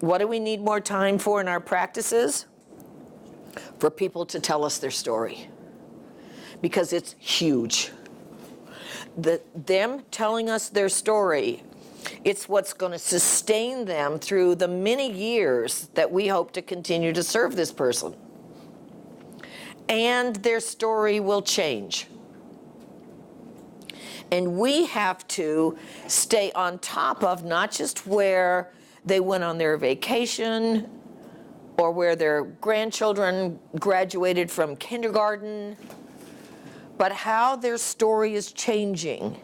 What do we need more time for in our practices? For people to tell us their story. Because it's huge. Them telling us their story, it's what's going to sustain them through the many years that we hope to continue to serve this person. And their story will change. And we have to stay on top of not just where they went on their vacation or where their grandchildren graduated from kindergarten, but how their story is changing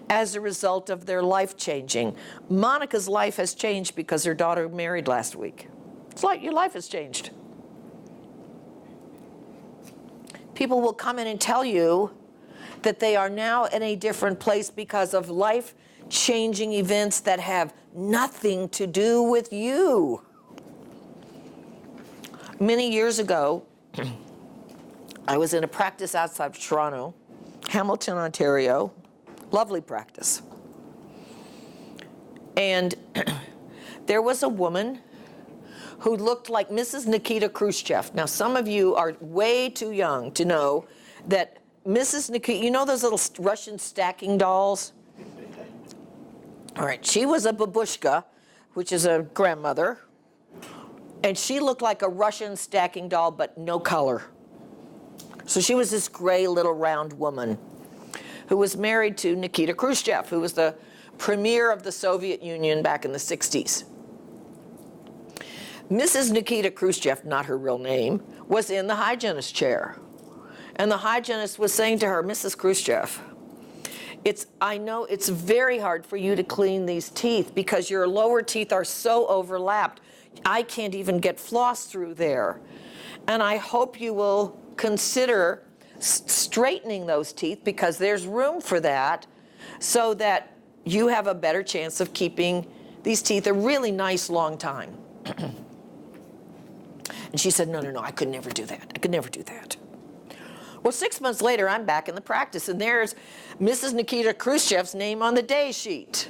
as a result of their life changing. Monica's life has changed because her daughter married last week. It's like your life has changed. People will come in and tell you that they are now in a different place because of life-changing events that have nothing to do with you. Many years ago, I was in a practice outside of Toronto, Hamilton, Ontario. Lovely practice. And there was a woman who looked like Mrs. Nikita Khrushchev. Now, some of you are way too young to know that Mrs. Nikita, you know those little Russian stacking dolls? All right, she was a babushka, which is a grandmother, and she looked like a Russian stacking doll, but no color. So she was this gray little round woman who was married to Nikita Khrushchev, who was the premier of the Soviet Union back in the 60s. Mrs. Nikita Khrushchev, not her real name, was in the hygienist chair. And the hygienist was saying to her, Mrs. Khrushchev, I know it's very hard for you to clean these teeth because your lower teeth are so overlapped. I can't even get floss through there. And I hope you will consider straightening those teeth because there's room for that so that you have a better chance of keeping these teeth a really nice long time. And she said, no, I could never do that. I could never do that. Well, 6 months later, I'm back in the practice, and there's Mrs. Nikita Khrushchev's name on the day sheet.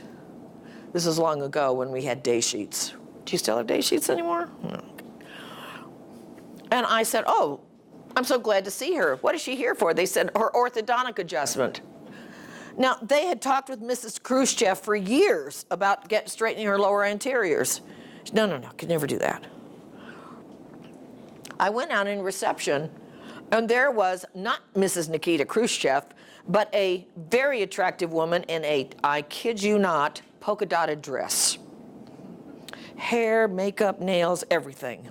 This is long ago when we had day sheets. Do you still have day sheets anymore? No. And I said, oh, I'm so glad to see her. What is she here for? They said, her orthodontic adjustment. Now, they had talked with Mrs. Khrushchev for years about straightening her lower anteriors. No, could never do that. I went out in reception, and there was not Mrs. Nikita Khrushchev, but a very attractive woman in a, I kid you not, polka-dotted dress. Hair, makeup, nails, everything.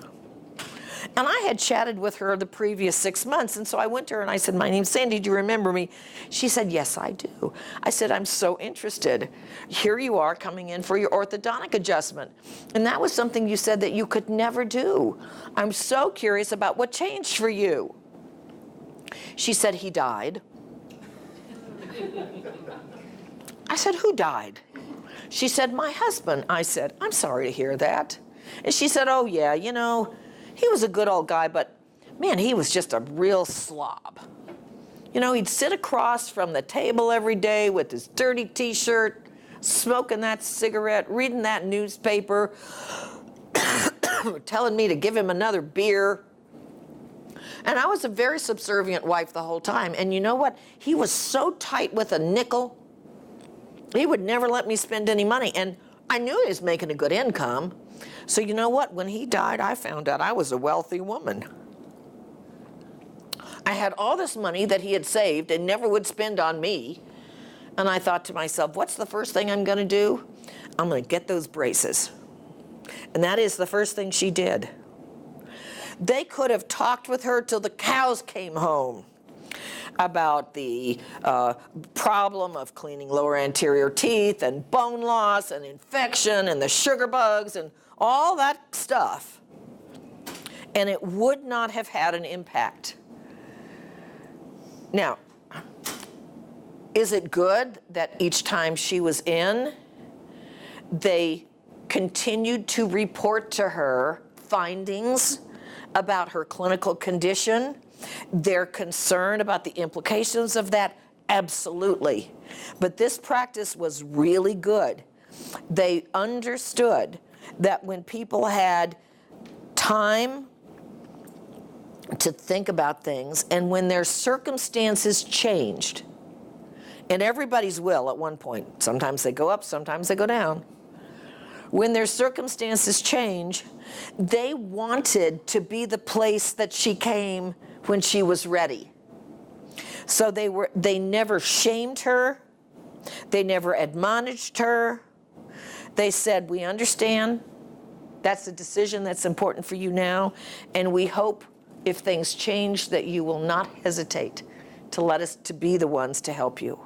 And I had chatted with her the previous 6 months, and so I went to her and I said, my name's Sandy, do you remember me? She said, yes, I do. I said, I'm so interested. Here you are coming in for your orthodontic adjustment. And that was something you said that you could never do. I'm so curious about what changed for you. She said, he died. I said, who died? She said, my husband. I said, I'm sorry to hear that. And she said, oh yeah, you know, he was a good old guy, but man, he was just a real slob. You know, he'd sit across from the table every day with his dirty t-shirt, smoking that cigarette, reading that newspaper, telling me to give him another beer. And I was a very subservient wife the whole time. And you know what? He was so tight with a nickel, he would never let me spend any money. And I knew he was making a good income. So you know what? When he died, I found out I was a wealthy woman. I had all this money that he had saved and never would spend on me. And I thought to myself, what's the first thing I'm going to do? I'm going to get those braces. And that is the first thing she did. They could have talked with her till the cows came home about the problem of cleaning lower anterior teeth and bone loss and infection and the sugar bugs and all that stuff. And it would not have had an impact. Now, is it good that each time she was in, they continued to report to her findings about her clinical condition? They're concerned about the implications of that? Absolutely. But this practice was really good. They understood that when people had time to think about things, and when their circumstances changed, and everybody's will at one point, sometimes they go up, sometimes they go down. When their circumstances change, they wanted to be the place that she came when she was ready. So they never shamed her. They never admonished her. They said, we understand that's a decision that's important for you now, and we hope if things change that you will not hesitate to let us to be the ones to help you.